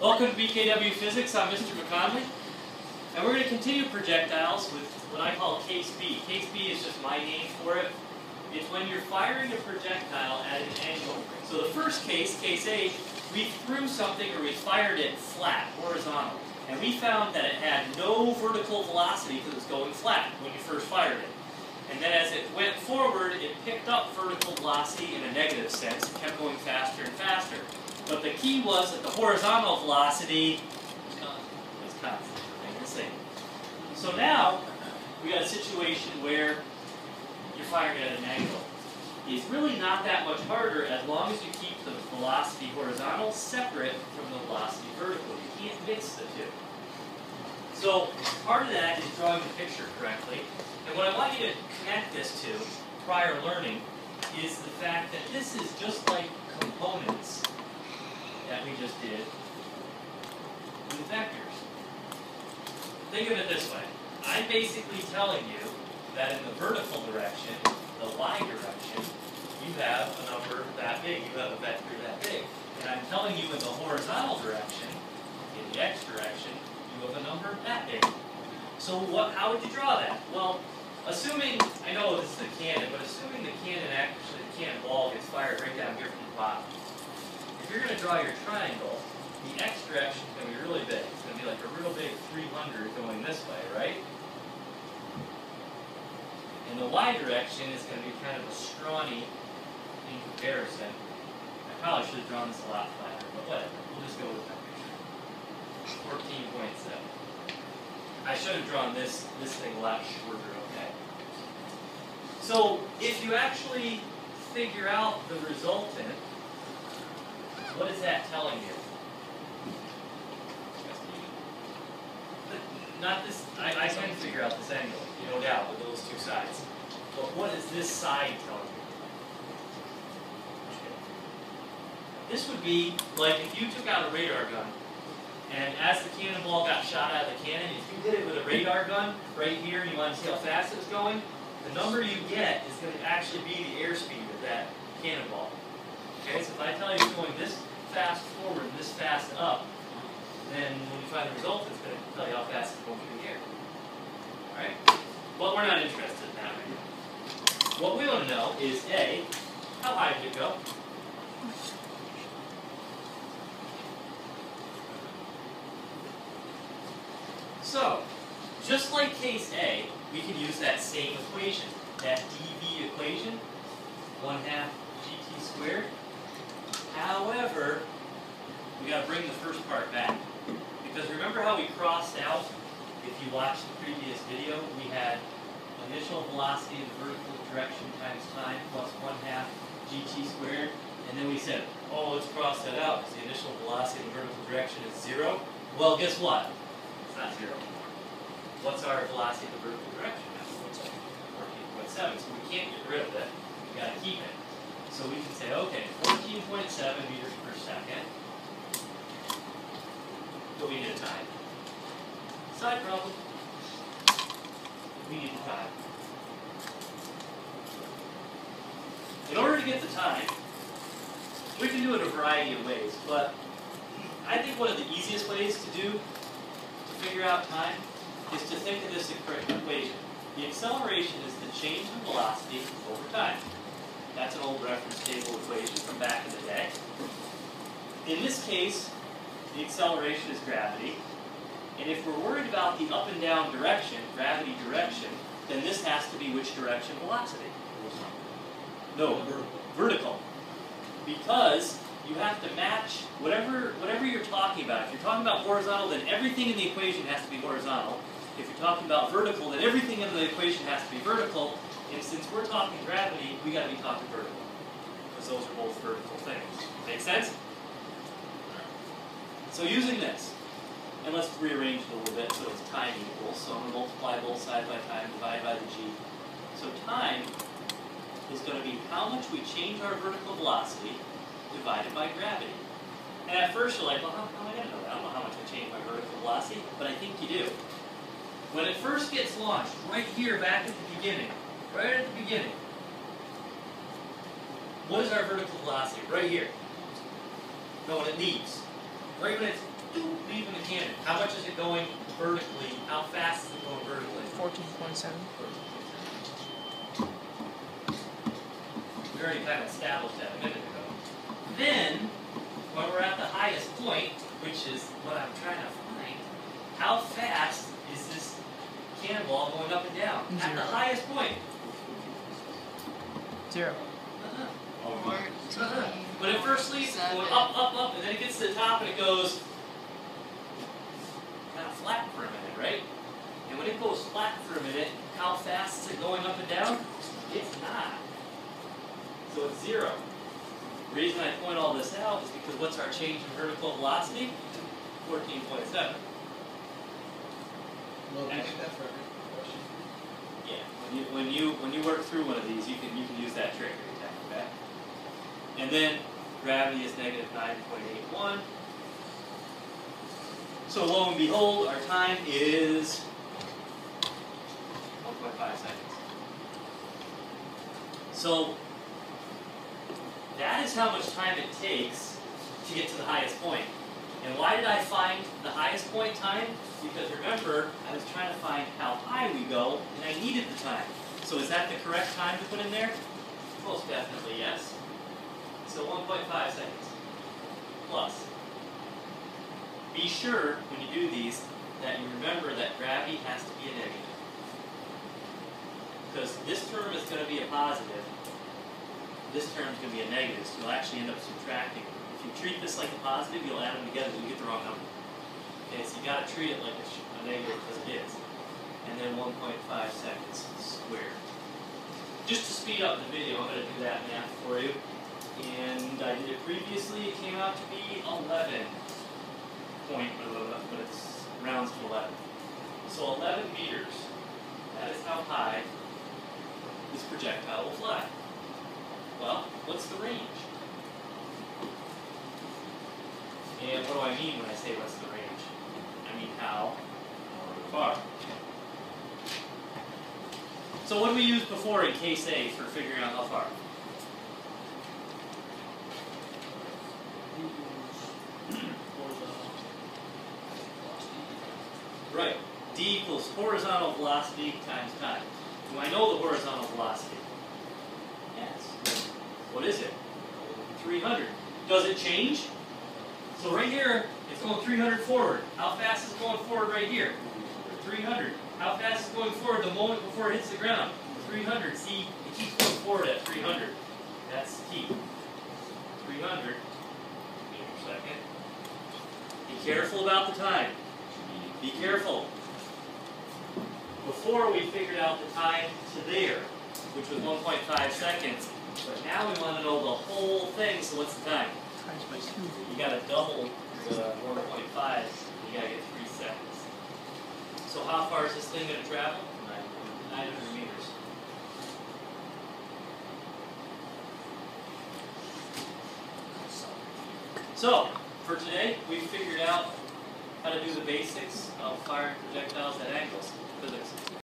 Welcome to BKW Physics. I'm Mr. McConley, and we're going to continue projectiles with what I call case B. Case B is just my name for it. It's when you're firing a projectile at an angle. So the first case, case A, we threw something or we fired it flat, horizontal. And we found that it had no vertical velocity because it was going flat when you first fired it. And then as it went forward, it picked up vertical velocity in a negative sense. It kept going faster and faster. But the key was that the horizontal velocity was constant, remained the same. So now, we got a situation where you're firing at an angle. It's really not that much harder as long as you keep the velocity horizontal separate from the velocity vertical. You can't mix the two. So part of that is drawing the picture correctly. And what I want you to connect this to, prior learning, is the fact that this is just like components that we just did with vectors. Think of it this way. I'm basically telling you that in the vertical direction, the y direction, you have a number that big, you have a vector that big. And I'm telling you in the horizontal direction, in the x direction, you have a number that big. So how would you draw that? Well, assuming, I know this is a cannon, but assuming the cannon ball gets fired right down here from the bottom. If you're going to draw your triangle, the x direction is going to be really big. It's going to be like a real big 300 going this way, right? And the y direction is going to be kind of a scrawny in comparison. I probably should have drawn this a lot flatter, but whatever. We'll just go with that picture. 14.7. I should have drawn this thing a lot shorter, okay? So if you actually figure out the resultant, what is that telling you? Not this, I can figure out this angle, no doubt, with those two sides. But what is this side telling you? This would be like if you took out a radar gun, and as the cannonball got shot out of the cannon, if you hit it with a radar gun right here and you want to see how fast it's going, the number you get is going to actually be the airspeed of that cannonball. Okay, so if I tell you it's going this fast forward and this fast up, then when you find the result, it's going to tell you how fast it's going through the air. Alright? But we're not interested in that right now. What we want to know is A, how high did it go? So, just like case A, we can use that same equation, that dV equation, 1/2 gt squared. However, we got to bring the first part back. Because remember how we crossed out, if you watched the previous video, we had initial velocity in the vertical direction times time plus 1/2 gt squared. And then we said, oh, let's cross that out because the initial velocity in the vertical direction is 0. Well, guess what? It's not 0 anymore. What's our velocity in the vertical direction? 14.7. So we can't get rid of it. We've got to keep it. So we can say, okay, 14.7 meters per second. But we need a time. Side problem. We need a time. In order to get the time, we can do it a variety of ways, but I think one of the easiest ways to do to figure out time is to think of this equation. The acceleration is the change in velocity over time. That's an old reference table equation from back in the day. In this case, the acceleration is gravity. And if we're worried about the up and down direction, gravity direction, then this has to be which direction velocity? No, vertical. Because you have to match whatever you're talking about. If you're talking about horizontal, then everything in the equation has to be horizontal. If you're talking about vertical, then everything in the equation has to be vertical. And since we're talking gravity, we got to be talking vertical. Because those are both vertical things. Make sense? So using this, and let's rearrange it a little bit so it's time equals. So I'm going to multiply both sides by time, divide by the g. So time is going to be how much we change our vertical velocity divided by gravity. And at first you're like, well, how am I going to know that? I don't know how much I change my vertical velocity, but I think you do. When it first gets launched, right here, back at the beginning, what is our vertical velocity? Right here. No, when it leaves. Right when it's leaving the cannon? How much is it going vertically? How fast is it going vertically? 14.7. We already kind of established that a minute ago. Then, when we're at the highest point, which is what I'm trying to find, how fast is this cannonball going up and down? 0. At the highest point. 0. When it first leaves, going up, and then it gets to the top and it goes kind of flat for a minute, right? And when it goes flat for a minute, how fast is it going up and down? It's not. So it's 0. The reason I point all this out is because what's our change in vertical velocity? 14.7. Well, we get that for every question. Yeah. When you work through one of these, you can use that trick every time, okay? And then gravity is negative 9.81. So lo and behold, our time is 1.5 seconds. So that is how much time it takes to get to the highest point. And why did I find the highest point time? Because remember, I was trying to find how high we go, and I needed the time. So is that the correct time to put in there? Most definitely, yes. So 1.5 seconds. Plus. Be sure, when you do these, that you remember that gravity has to be a negative. Because this term is going to be a positive. This term is going to be a negative, so you'll actually end up subtracting. If you treat this like a positive, you'll add them together and you get the wrong number. Okay, so you got to treat it like a negative because it is. And then 1.5 seconds squared. Just to speed up the video, I'm going to do that math for you. And I did it previously, it came out to be 11 point, but it's rounds to 11. So 11 meters, that is how high this projectile will fly. Well, what's the range? And what do I mean when I say what's the range? I mean how far. So what did we use before in case A for figuring out how far? Right. D equals horizontal velocity times time. Do I know the horizontal velocity? Yes. What is it? 300. Does it change? So right here, it's going 300 forward. How fast is it going forward right here? 300. How fast is it going forward the moment before it hits the ground? 300. See, it keeps going forward at 300. That's key. 300 meters per second. Be careful about the time. Be careful. Before we figured out the time to there, which was 1.5 seconds, but now we want to know the whole thing, so what's the time? Times by 2. You got to double the 1.5, you got to get 3 seconds. So how far is this thing going to travel? 900 meters. So, for today, we figured out how to do the basics of firing projectiles at angles. Physics.